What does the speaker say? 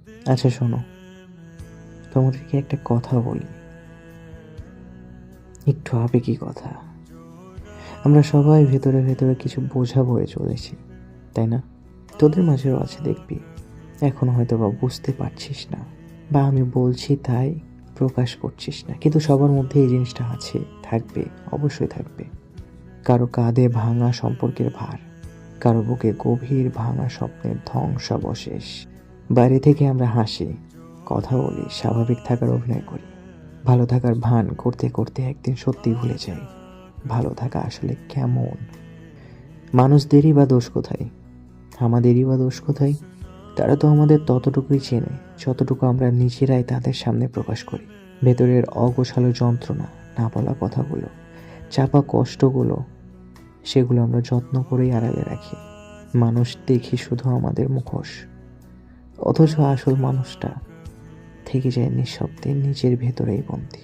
আচ্ছা শোনো, তোমাদেরকে একটা কথা বলি, একটু আবেগী কথা। আমরা সবাই ভেতরে ভেতরে কিছু বোঝা বয়ে চলেছি, তাই না? তোদের মাঝেও আছে, দেখবি। এখন হয়তো বা বুঝতে পারছিস না, বা আমি বলছি তাই প্রকাশ করছিস না, কিন্তু সবার মধ্যে এই জিনিসটা আছে, থাকবে, অবশ্যই থাকবে। কারো কাঁধে ভাঙা সম্পর্কের ভার, কারো বুকে গভীর ভাঙা স্বপ্নের ধ্বংসাবশেষ। বাইরে থেকে আমরা হাসি, কথা বলি, স্বাভাবিক থাকার অভিনয় করি, ভালো থাকার ভান করতে করতে একদিন সত্যি ভুলে যাই ভালো থাকা আসলে কেমন। মানুষদেরই বা দোষ কোথায়? আমাদেরই বা দোষ কোথায়? তারা তো আমাদের ততটুকুই চেনে যতটুকু আমরা নিজেরাই তাদের সামনে প্রকাশ করি। ভেতরের অগোছালো যন্ত্রণা, না বলা কথাগুলো, চাপা কষ্টগুলো, সেগুলো আমরা যত্ন করেই আড়ালে রাখি। মানুষ দেখি শুধু আমাদের মুখোশ, অথচ আসল মানুষটা থেকে যায় নিঃশব্দে নিজের ভেতরেই বন্দী।